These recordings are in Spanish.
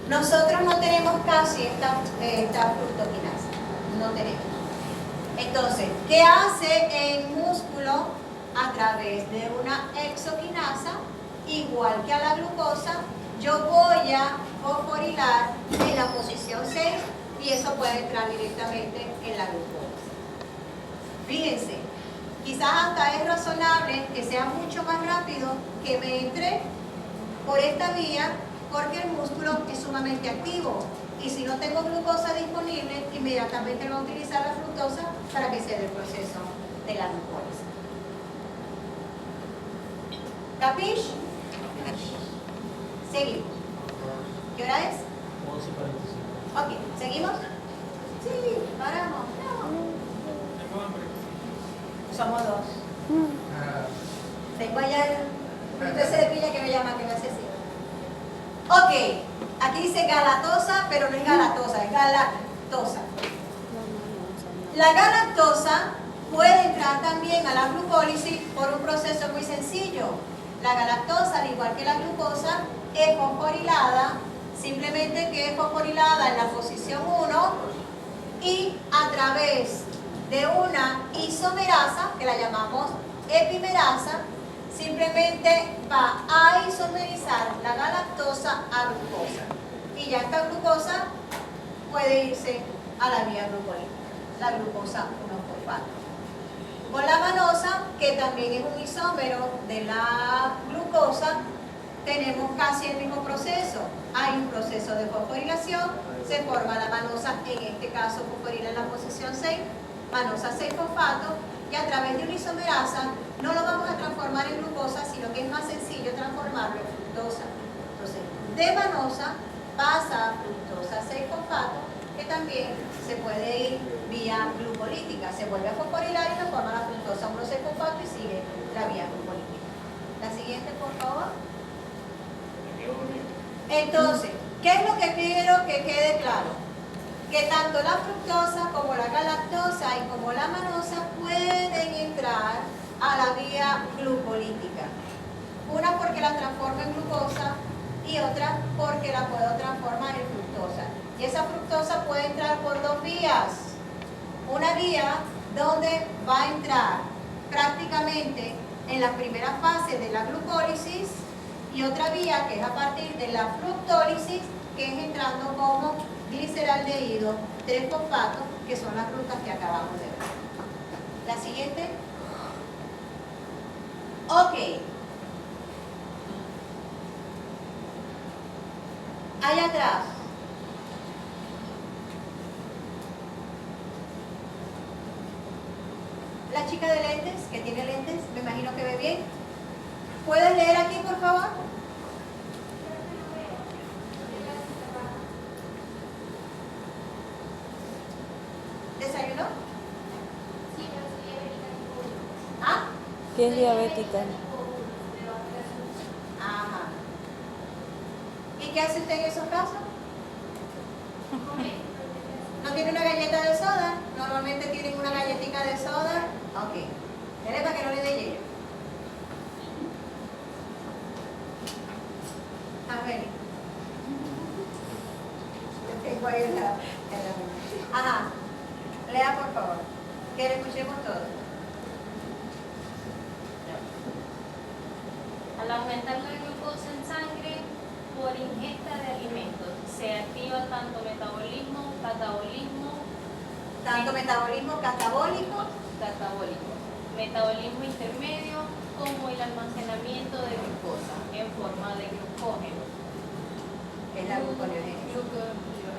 Nosotros no tenemos casi esta fructoquinasa, no tenemos. Entonces, ¿qué hace el músculo a través de una exoquinasa? Igual que a la glucosa, yo voy a fosforilar en la posición 6 y eso puede entrar directamente en la glucosa. Fíjense, quizás hasta es razonable que sea mucho más rápido que me entre por esta vía porque el músculo es sumamente activo y si no tengo glucosa disponible, inmediatamente va a utilizar la fructosa para que se dé el proceso de la glucólisis. ¿Capish? Seguimos. ¿Qué hora es? 11:45. Ok, ¿seguimos? Sí, paramos. No. Somos dos. Tengo allá un PC de pilla que me llama, que me hace así. Ok, aquí dice galactosa, pero no es galactosa, es galactosa. La galactosa puede entrar también a la glucólisis por un proceso muy sencillo. La galactosa, al igual que la glucosa, es fosforilada, simplemente que es fosforilada en la posición 1 y a través de una isomerasa, que la llamamos epimerasa, simplemente va a isomerizar la galactosa a glucosa. Y ya esta glucosa puede irse a la vía glucolítica, la glucosa 1-fosfato. Con la manosa, que también es un isómero de la glucosa, tenemos casi el mismo proceso. Hay un proceso de fosforilación, se forma la manosa, en este caso fosforila en la posición 6, manosa 6-fosfato, y a través de una isomerasa no lo vamos a transformar en glucosa, sino que es más sencillo transformarlo en fructosa. Entonces, de manosa pasa a fructosa 6-fosfato, que también se puede ir vía glucolítica. Se vuelve a fosforilar y se forma la fructosa 1-6-fosfato y sigue la vía glucolítica. La siguiente, por favor. Entonces, ¿qué es lo que quiero que quede claro? Que tanto la fructosa como la galactosa y como la manosa pueden entrar a la vía glucolítica. Una porque la transforma en glucosa y otra porque la puedo transformar en fructosa. Y esa fructosa puede entrar por dos vías. Una vía donde va a entrar prácticamente en la primera fase de la glucólisis y otra vía que es a partir de la fructólisis, que es entrando como gliceraldehído 3-fosfato, que son las rutas que acabamos de ver. La siguiente. Ok. Allá atrás. La chica de lentes, que tiene lentes, me imagino que ve bien. ¿Puedes leer aquí, por favor? ¿Desayunó? ¿Ah? ¿Qué es diabética? Ajá. ¿Y qué hace usted en esos casos? ¿No tiene una galleta de soda? Normalmente tienen una galletita de soda. Ok. Dele para que no le dé hielo. A ver. Tengo ahí Ajá. Lea, por favor. Que le escuchemos todo. Al aumentar la glucosa en sangre por ingesta de alimentos, se activa tanto metabolismo, catabolismo, metabolismo intermedio, como el almacenamiento de glucosa en forma de glucógeno. Es la glucogénesis.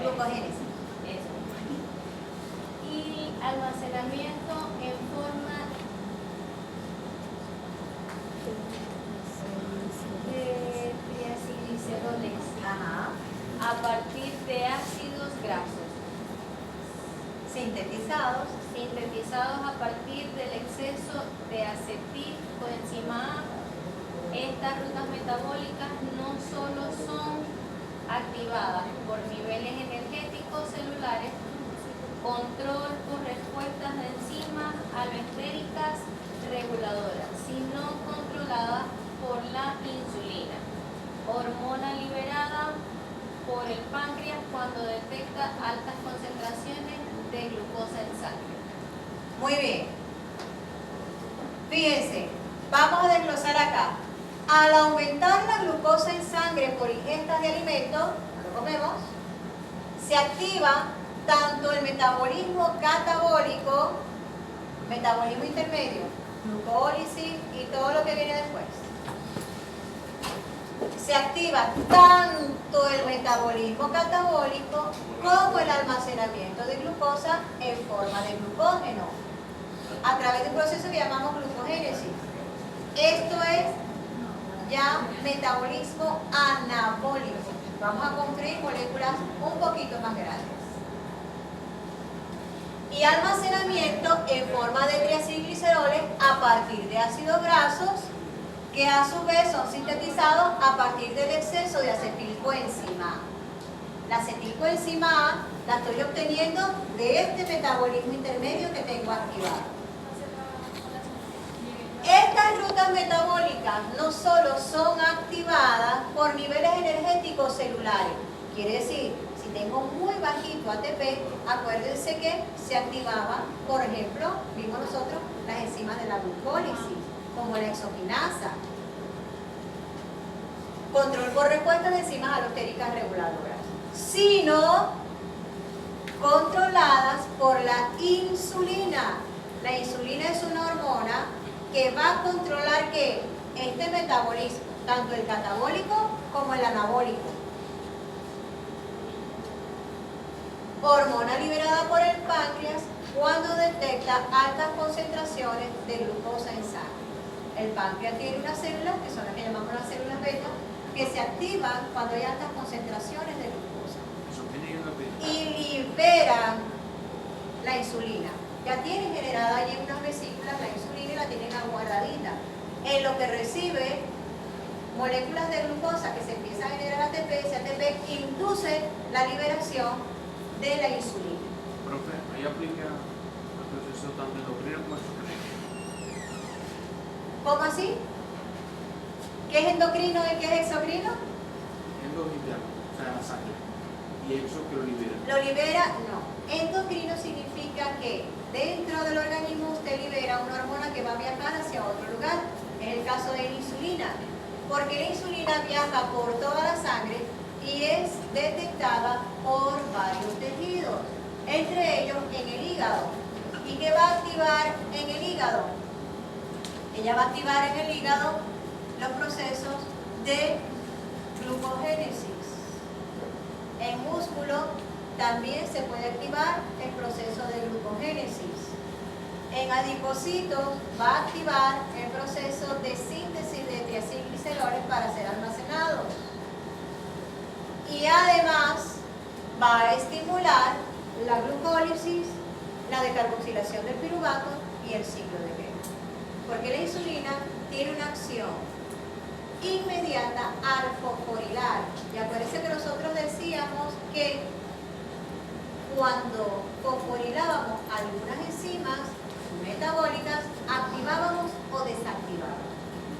Glucogénesis. Eso. Y almacenamiento en forma de triacilgliceroles Ajá. a partir de ácidos grasos Sintetizados. sintetizados a partir del exceso de acetilcoenzima A. Estas rutas metabólicas no solo son activadas por niveles energéticos celulares, control por respuestas de enzimas alostéricas reguladoras, sino controladas por la insulina, hormona liberada por el páncreas cuando detecta altas concentraciones de glucosa en sangre. Muy bien. Fíjense, vamos a desglosar acá. Al aumentar la glucosa en sangre por ingestas de alimentos, lo comemos, se activa tanto el metabolismo catabólico, metabolismo intermedio, glucólisis y todo lo que viene después. Se activa tanto el metabolismo catabólico como el almacenamiento de glucosa en forma de glucógeno a través de un proceso que llamamos glucogénesis. Esto es ya metabolismo anabólico. Vamos a construir moléculas un poquito más grandes. Y almacenamiento en forma de triacilgliceroles a partir de ácidos grasos que a su vez son sintetizados a partir del exceso de acetilcoenzima. La acetilcoenzima A la estoy obteniendo de este metabolismo intermedio que tengo activado. Estas rutas metabólicas no solo son activadas por niveles energéticos celulares, quiere decir, si tengo muy bajito ATP, acuérdense que se activaba, por ejemplo, vimos nosotros las enzimas de la glucólisis, como la exoquinasa. Control por respuesta de enzimas alostéricas reguladoras, sino controladas por la insulina. La insulina es una hormona que va a controlar que este metabolismo, tanto el catabólico como el anabólico. Hormona liberada por el páncreas cuando detecta altas concentraciones de glucosa en sangre. El páncreas tiene unas células, que son las que llamamos las células beta, que se activan cuando hay altas concentraciones de glucosa. Y liberan la insulina. Ya tienen generada allí en unas vesículas la insulina y la tienen aguardadita. En lo que recibe moléculas de glucosa que se empiezan a generar ATP, ese ATP induce la liberación de la insulina. Profe, ahí aplica el proceso tanto endocrino como exocrino. ¿Cómo así? ¿Qué es endocrino y qué es exocrino? Endocrino, o sea, la sangre. Y exo que lo libera. Lo libera, no. Endocrino significa que dentro del organismo usted libera una hormona que va a viajar hacia otro lugar. Es el caso de la insulina. Porque la insulina viaja por toda la sangre y es detectada por varios tejidos, entre ellos en el hígado. ¿Y qué va a activar en el hígado? Ella va a activar en el hígado los procesos de glucogénesis. En músculo también se puede activar el proceso de glucogénesis. En adipocitos va a activar el proceso de síntesis de triacilgliceroles para ser almacenados. Y además va a estimular la glucólisis, la decarboxilación del piruvato y el ciclo de Krebs. Porque la insulina tiene una acción inmediata al fosforilar. Y acuérdense que nosotros decíamos que cuando fosforilábamos algunas enzimas metabólicas, activábamos o desactivábamos.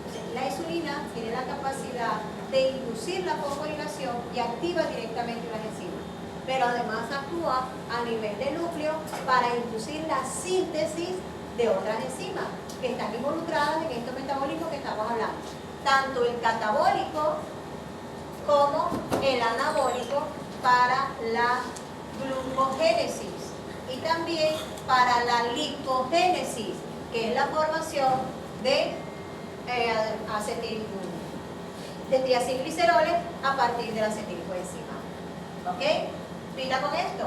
Entonces, la insulina tiene la capacidad de inducir la fosforilación y activa directamente las enzimas, pero además actúa a nivel de núcleo para inducir la síntesis de otras enzimas que están involucradas en estos metabolismos que estamos hablando, tanto el catabólico como el anabólico para la glucogénesis y también para la lipogénesis, que es la formación de triacilgliceroles a partir de la acetilcoenzima. ¿Ok? Pila con esto.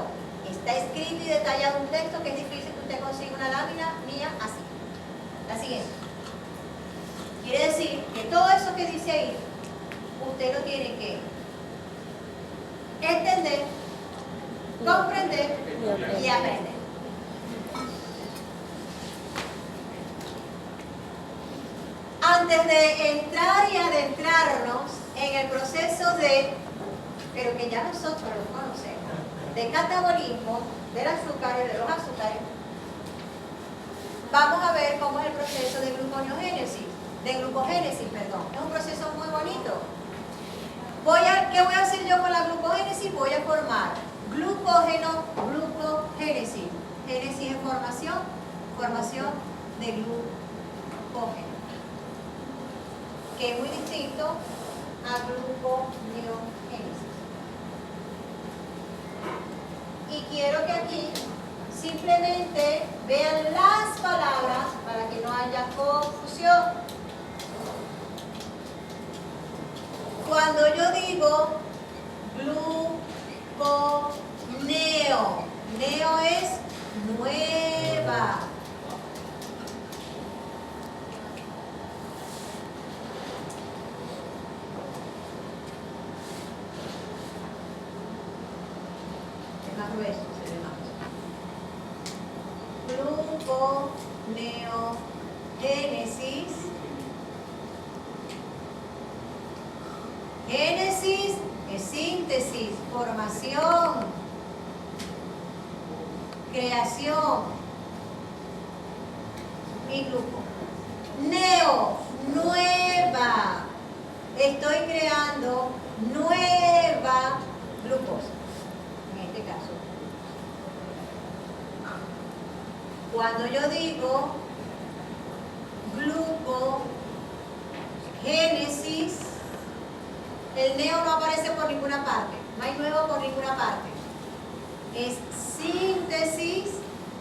Está escrito y detallado un texto que es difícil que usted consiga una lámina mía así. La siguiente. Quiere decir que todo eso que dice ahí, usted lo tiene que entender, comprender y aprender. Antes de entrar y adentrarnos en el proceso de, pero que ya nosotros lo conocemos, de catabolismo, del azúcar y de los azúcares, vamos a ver cómo es el proceso de glucogénesis, perdón. Es un proceso muy bonito. Voy a ¿qué voy a hacer yo con la glucogénesis? Voy a formar glucógeno, glucogénesis. Génesis es formación de glucógeno, que es muy distinto a gluconeogénesis. Y quiero que aquí simplemente vean las palabras para que no haya confusión. Cuando yo digo gluconeo, neo es nueva. Es más grueso, se ve más. Gluconeogénesis. Génesis es síntesis, formación, creación. Y gluco. Neo, nueva. Estoy creando nueva glucosa. En este caso. Cuando yo digo glucogénesis, el neo no aparece por ninguna parte, no hay nuevo por ninguna parte. Es síntesis,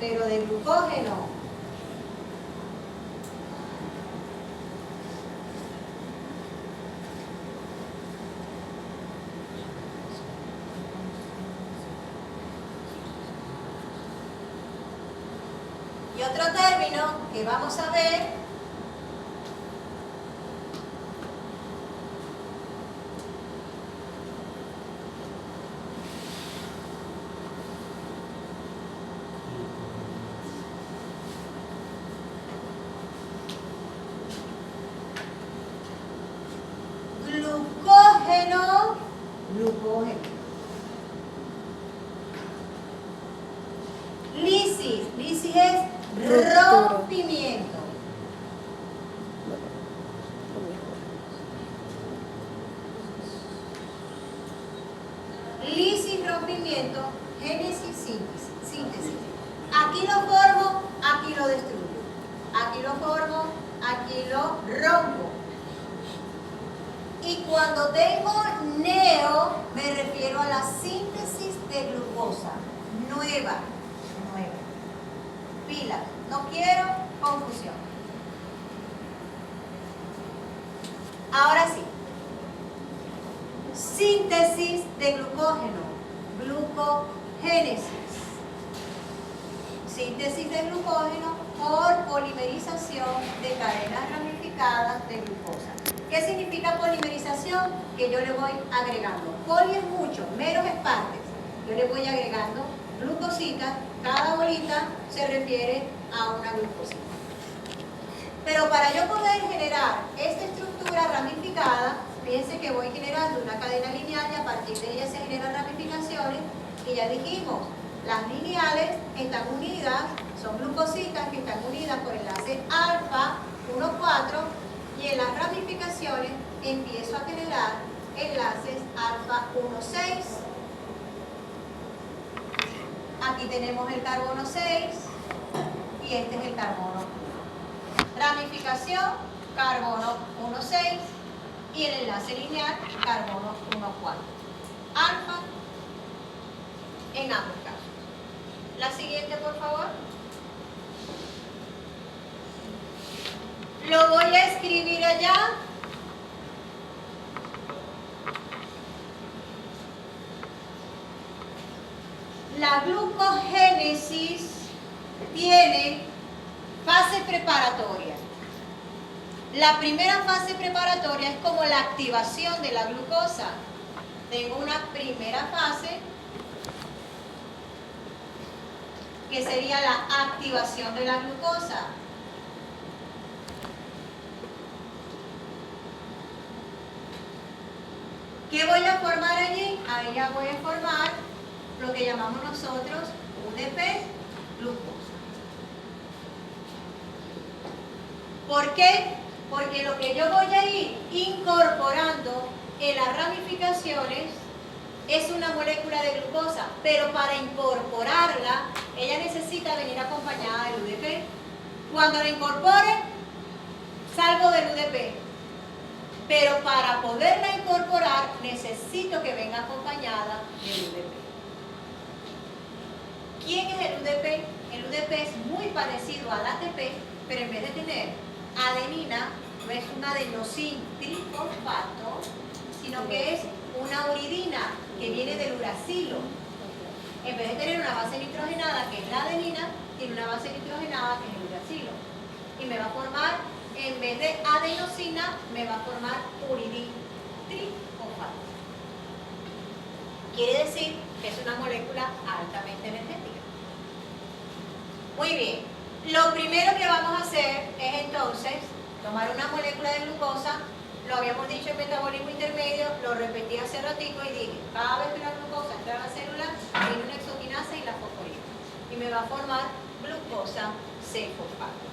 pero de glucógeno. Y otro término que vamos a ver glucógeno. Lisis es rompimiento. Lisis, rompimiento, génesis, síntesis. Aquí lo formo, aquí lo destruyo. Aquí lo formo, aquí lo rompo. Y cuando tengo neo, me refiero a la síntesis de glucosa, nueva. Pila, no quiero confusión. Ahora sí, síntesis de glucógeno, glucogénesis. Síntesis de glucógeno por polimerización de cadenas ramificadas de glucosa. ¿Qué significa polimerización? Que yo le voy agregando. Poli es mucho, menos es partes. Yo le voy agregando glucositas. Cada bolita se refiere a una glucosita. Pero para yo poder generar esta estructura ramificada, fíjense que voy generando una cadena lineal y a partir de ella se generan ramificaciones. Y ya dijimos, las lineales están unidas, son glucositas que están unidas por enlace alfa 1,4 y en las ramificaciones empiezo a generar enlaces alfa 1,6. Aquí tenemos el carbono 6 y este es el carbono 1. Ramificación, carbono 1,6 y el enlace lineal, carbono 1,4. Alfa en ambos casos. La siguiente, por favor. Lo voy a escribir allá. La glucogénesis tiene fase preparatoria. La primera fase preparatoria es como la activación de la glucosa. Tengo una primera fase que sería la activación de la glucosa. ¿Qué voy a formar allí? Ahí ya voy a formar lo que llamamos nosotros UDP, glucosa. ¿Por qué? Porque lo que yo voy a ir incorporando en las ramificaciones es una molécula de glucosa, pero para incorporarla, ella necesita venir acompañada del UDP. Cuando la incorpore, salgo del UDP. Pero para poderla incorporar, necesito que venga acompañada del UDP. ¿Quién es el UDP? El UDP es muy parecido al ATP, pero en vez de tener adenina, no es un adenosin trifosfato, sino que es una uridina que viene del uracilo. En vez de tener una base nitrogenada, que es la adenina, tiene una base nitrogenada, que es el uracilo. Y me va a formar, en vez de adenosina, me va a formar uridina trifosfato. Quiere decir que es una molécula altamente energética. Muy bien. Lo primero que vamos a hacer es entonces tomar una molécula de glucosa. Lo habíamos dicho en metabolismo intermedio, lo repetí hace ratico y dije, cada vez que la glucosa entra a la célula, tiene una exoquinasa y la fosforina. Y me va a formar glucosa 6-fosfato.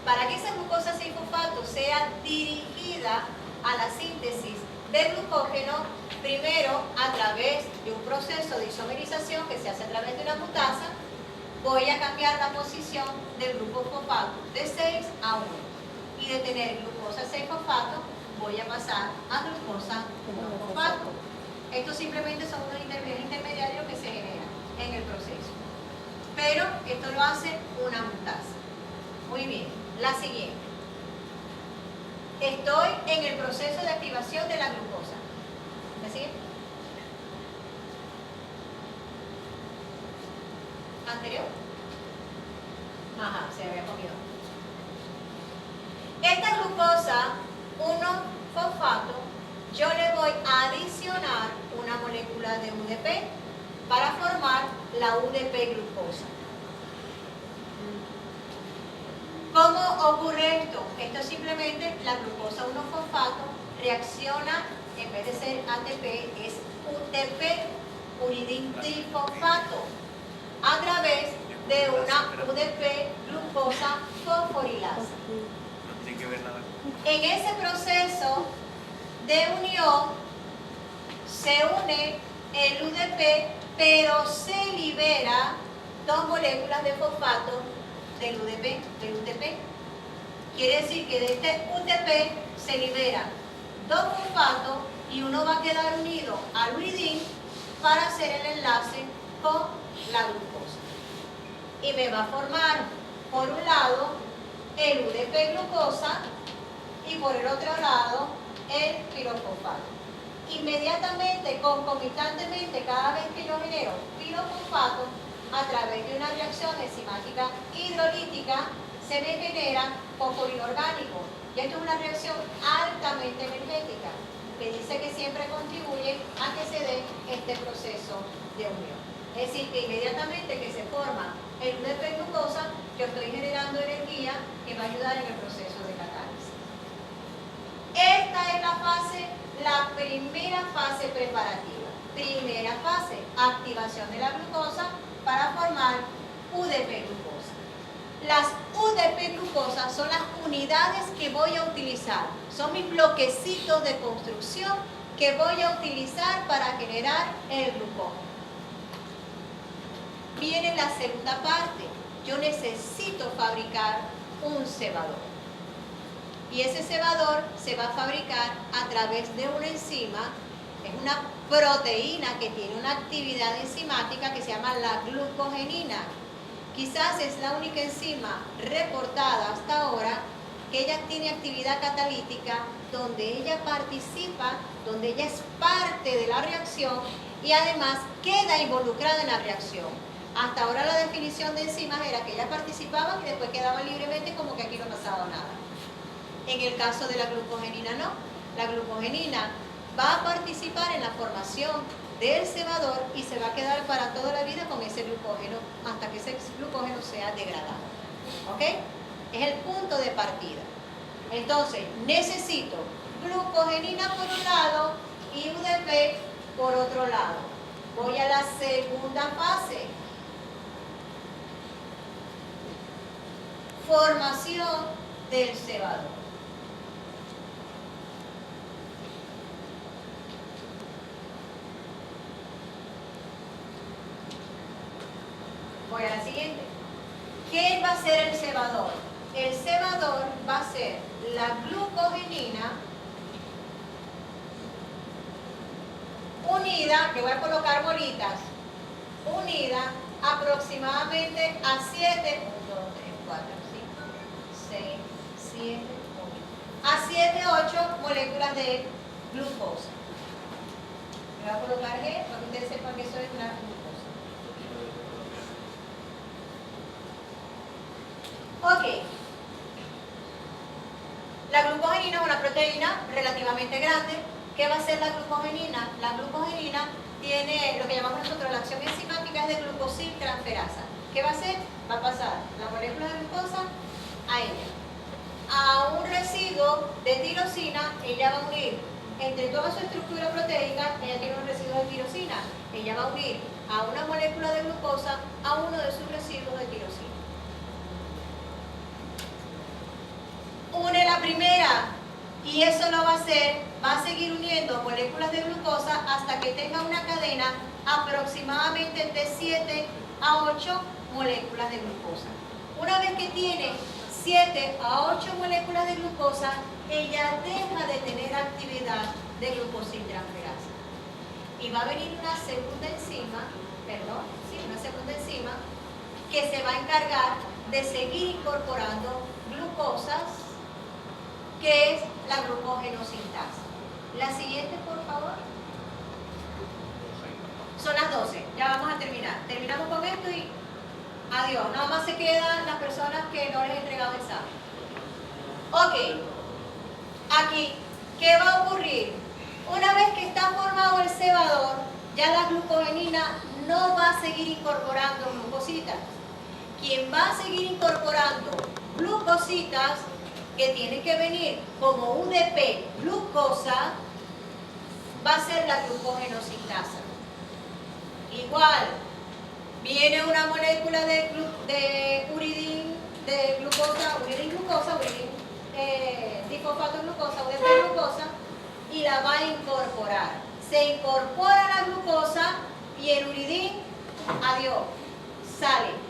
Para que esa glucosa 6-fosfato sea dirigida a la síntesis de glucógeno, primero a través de un proceso de isomerización que se hace a través de una mutasa, voy a cambiar la posición del grupo fosfato de 6 a 1. Y de tener glucosa 6-fosfato, voy a pasar a glucosa 1-fosfato. Estos simplemente son unos intermediarios que se generan en el proceso. Pero esto lo hace una mutasa. Muy bien, la siguiente. Estoy en el proceso de activación de la glucosa. ¿Me sigue? ¿Anterior? Ajá, se había comido. Esta glucosa 1-fosfato, yo le voy a adicionar una molécula de UDP para formar la UDP glucosa. ¿Cómo ocurre esto? Esto es simplemente la glucosa 1-fosfato reacciona, en vez de ser ATP, es UTP, uridin trifosfato, a través de una UDP glucosa fosforilasa. No tiene que ver nada. En ese proceso de unión se une el UDP, pero se libera 2 moléculas de fosfato del UTP. Quiere decir que de este UTP se liberan 2 fosfatos y uno va a quedar unido al uridín para hacer el enlace con la glucosa. Y me va a formar, por un lado, el UDP glucosa y por el otro lado, el pirofosfato. Inmediatamente, concomitantemente, cada vez que yo genero pirofosfato, a través de una reacción enzimática hidrolítica, se me genera fosforilo orgánico. Y esto es una reacción altamente energética, que dice que siempre contribuye a que se dé este proceso de unión. Es decir, que inmediatamente que se forma el UDP glucosa, yo estoy generando energía que va a ayudar en el proceso de catálisis. Esta es la primera fase preparativa. Primera fase, activación de la glucosa para formar UDP glucosa. Las UDP glucosa son las unidades que voy a utilizar. Son mis bloquecitos de construcción que voy a utilizar para generar el glucógeno. Viene la segunda parte. Yo necesito fabricar un cebador. Y ese cebador se va a fabricar a través de una enzima. Es una proteína que tiene una actividad enzimática que se llama la glucogenina. Quizás es la única enzima reportada hasta ahora que ella tiene actividad catalítica, donde ella participa, donde ella es parte de la reacción y además queda involucrada en la reacción. Hasta ahora la definición de enzimas era que ellas participaban y después quedaban libremente como que aquí no pasaba nada. En el caso de la glucogenina no. La glucogenina va a participar en la formación del cebador y se va a quedar para toda la vida con ese glucógeno hasta que ese glucógeno sea degradado. ¿Ok? Es el punto de partida. Entonces, necesito glucogenina por un lado y UDP por otro lado. Voy a la segunda fase. Formación del cebador. Voy a la siguiente. ¿Qué va a ser el cebador? El cebador va a ser la glucogenina unida, que voy a colocar bolitas, unida aproximadamente a 7, 1, 2, 3, 4, 5, 6, 7, 8, a 7, 8 moléculas de glucosa. Me voy a colocar G para que ustedes sepan que eso es una glucosa. Ok. La glucogenina es una proteína relativamente grande. ¿Qué va a ser la glucogenina? La glucogenina tiene lo que llamamos nosotros la acción enzimática es de glucosiltransferasa. ¿Qué va a hacer? Va a pasar la molécula de glucosa a ella. A un residuo de tirosina, ella va a unir entre toda su estructura proteica, ella tiene un residuo de tirosina, ella va a unir a una molécula de glucosa a uno de sus residuos de tirosina. Une la primera y eso lo va a hacer, va a seguir uniendo moléculas de glucosa hasta que tenga una cadena aproximadamente de 7 a 8 moléculas de glucosa. Una vez que tiene 7 a 8 moléculas de glucosa, ella deja de tener actividad de glucosiltransferasa. Y va a venir una segunda enzima, que se va a encargar de seguir incorporando glucosas, que es la glucogenosintasa. La siguiente, por favor. Son las 12, ya vamos a terminar. Terminamos con esto y adiós. Nada más se quedan las personas que no les he entregado el examen. Ok. Aquí, ¿qué va a ocurrir? Una vez que está formado el cebador, ya la glucogenina no va a seguir incorporando glucositas. Quien va a seguir incorporando glucositas que tienen que venir como UDP glucosa va a ser la glucogenosintasa. Igual, viene una molécula de uridín, de glucosa, difosfato glucosa, UDP glucosa, y la va a incorporar. Se incorpora la glucosa y el uridín, adiós, sale.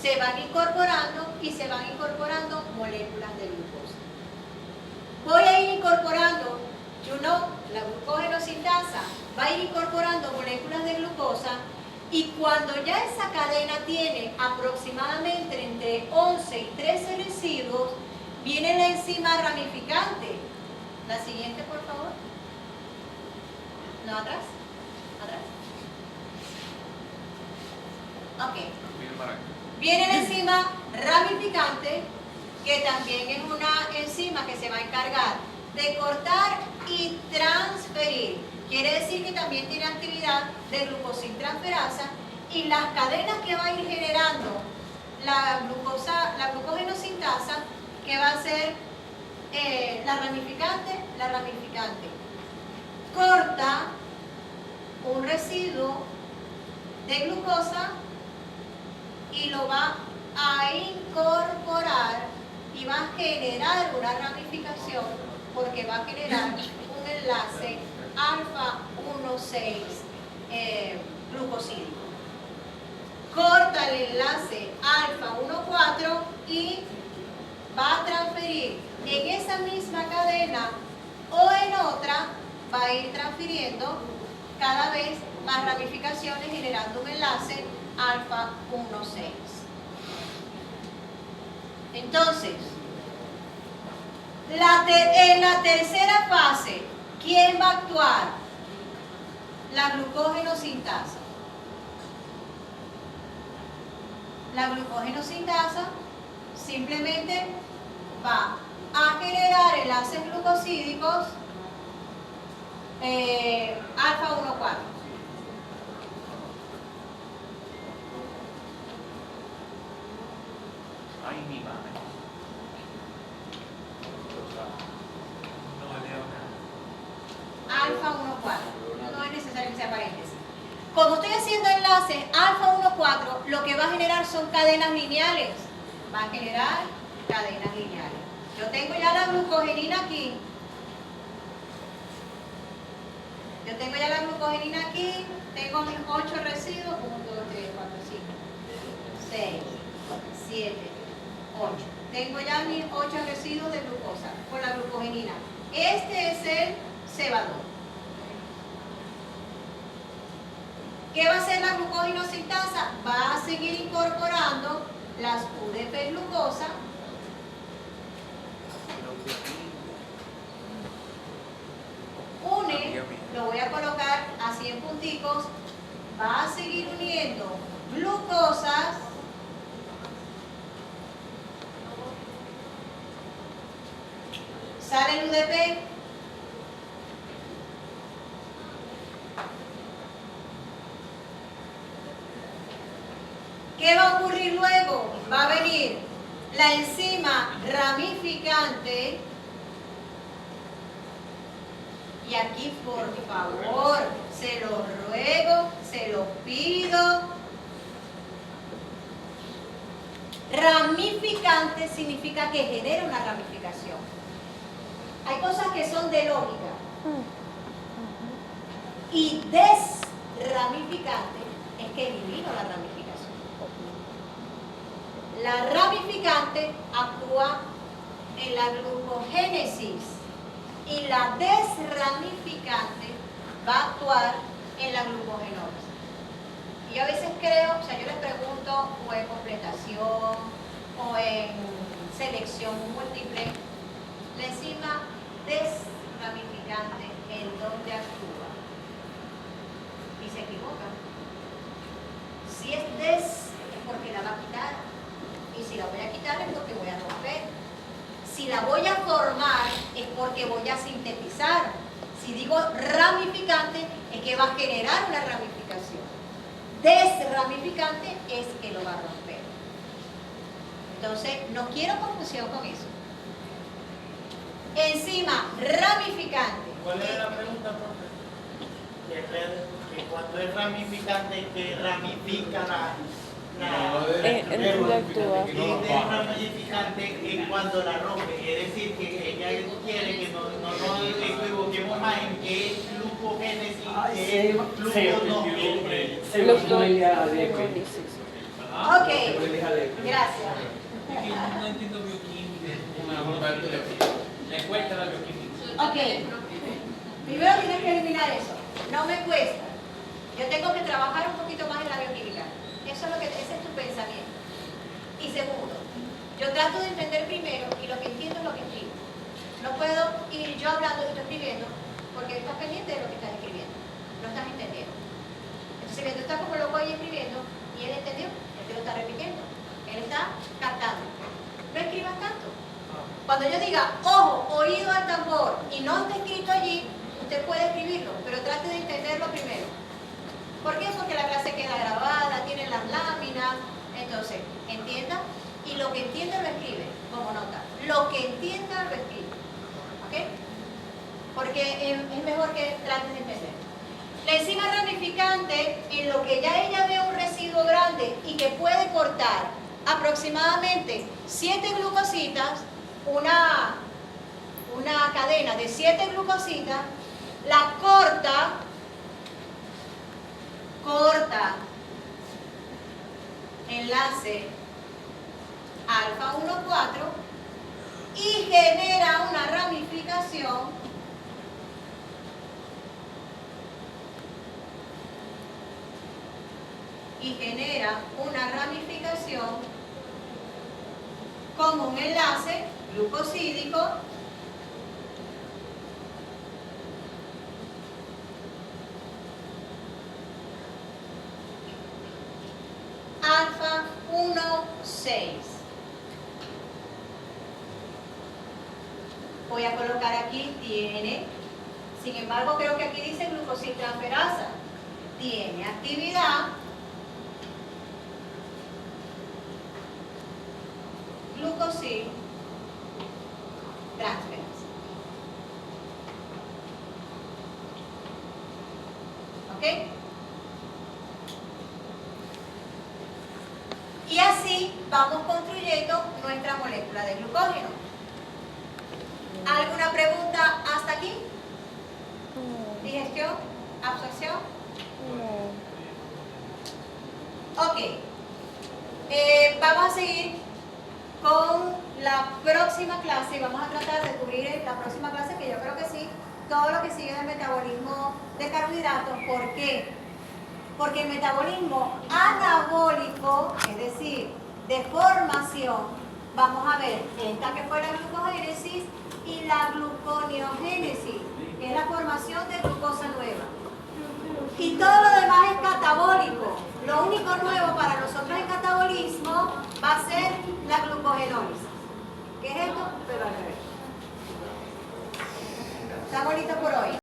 Se van incorporando y se van incorporando moléculas de glucosa. Voy a ir incorporando, la glucogenosintasa va a ir incorporando moléculas de glucosa y cuando ya esa cadena tiene aproximadamente entre 11 y 13 residuos, viene la enzima ramificante. La siguiente, por favor. No, atrás. Ok. Viene la enzima ramificante, que también es una enzima que se va a encargar de cortar y transferir. Quiere decir que también tiene actividad de glucosiltransferasa y las cadenas que va a ir generando la glucogenosintasa, que va a ser la ramificante, corta un residuo de glucosa y lo va a incorporar y va a generar una ramificación porque va a generar un enlace alfa 1,6 glucosídico. Corta el enlace alfa 1,4 y va a transferir en esa misma cadena o en otra, va a ir transfiriendo cada vez más ramificaciones generando un enlace alfa 1,6. Entonces, en la tercera fase, ¿quién va a actuar? La glucogenosintasa. La glucogenosintasa simplemente va a generar enlaces glucosídicos alfa 1,4. Ay, mi madre. No leo nada. Alfa 1,4. No es necesario que sea paréntesis. Como estoy haciendo enlaces alfa 1,4, lo que va a generar son cadenas lineales. Va a generar cadenas lineales. Yo tengo ya la glucogenina aquí. Tengo mis 8 residuos. 1, 2, 3, 4, 5. 6, 7, 8. Tengo ya mis 8 residuos de glucosa con la glucogenina. Este es el cebador. ¿Qué va a hacer la glucoginosintasa? Va a seguir incorporando las UDP glucosa une, lo voy a colocar así en punticos, va a seguir uniendo glucosas sale el UDP, ¿qué va a ocurrir luego? Va a venir la enzima ramificante. Y aquí, por favor, se los ruego, se los pido. Ramificante significa que genera una ramificación. Hay cosas que son de lógica. Y desramificante es que elimino la ramificación. La ramificante actúa en la glucogénesis. Y la desramificante va a actuar en la glucogenosis. Y yo a veces creo, o sea, yo les pregunto o en completación o en selección múltiple, la enzima desramificante en dónde actúa. Y se equivocan. Si es des, es porque la va a quitar. Y si la voy a quitar es porque voy a romper. Si la voy a formar es porque voy a sintetizar. Si digo ramificante es que va a generar una ramificación. Desramificante es que lo va a romper. Entonces, no quiero confusión con eso. Enzima ramificante. ¿Cuál era la pregunta, profe? Que cuando es ramificante, que ramifica la actúa. y es ramificante que cuando la rompe, es decir, que ella quiere que no nos equivoquemos más en que es glucogénesis, que es Ok, gracias. No entiendo bioquímica. La encuesta de la bioquímica. Ok, primero tienes que eliminar eso. No me cuesta. Yo tengo que trabajar un poquito más en la bioquímica. Eso es ese es tu pensamiento. Y segundo, yo trato de entender primero y lo que entiendo es lo que escribo. No puedo ir yo hablando y tú escribiendo porque estás pendiente de lo que estás escribiendo. No estás entendiendo. Entonces, mientras estás como loco ahí escribiendo y él entendió, él te lo está repitiendo. Él está captando. No escribas tanto. Cuando yo diga, ojo, oído al tambor y no está escrito allí, usted puede escribirlo, pero trate de entenderlo primero. ¿Por qué? Porque la clase queda grabada, tiene las láminas, entonces, entienda, y lo que entienda lo escribe, como nota. Lo que entienda lo escribe, ¿ok? Porque es mejor que trates de entender. La enzima ramificante, en lo que ya ella ve un residuo grande y que puede cortar aproximadamente 7 glucositas, una cadena de 7 glucositas, la corta enlace alfa 1,4 y genera una ramificación con un enlace glucosídico alfa 1,6. Voy a colocar aquí, tiene, sin embargo creo que aquí dice glucosiltransferasa, tiene actividad glucosiltransferasa. ¿Ok? Y así vamos construyendo nuestra molécula de glucógeno. ¿Alguna pregunta hasta aquí? ¿Digestión? ¿Absorción? Ok. vamos a seguir con la próxima clase y vamos a tratar de cubrir en la próxima clase, que yo creo que sí, todo lo que sigue del metabolismo de carbohidratos. ¿Por qué? Porque el metabolismo anabólico, es decir, de formación, vamos a ver esta que fue la glucogénesis y la gluconeogénesis, que es la formación de glucosa nueva. Y todo lo demás es catabólico. Lo único nuevo para nosotros en catabolismo va a ser la glucogenólisis. ¿Qué es esto? Pero al revés. ¿Está bonito por hoy?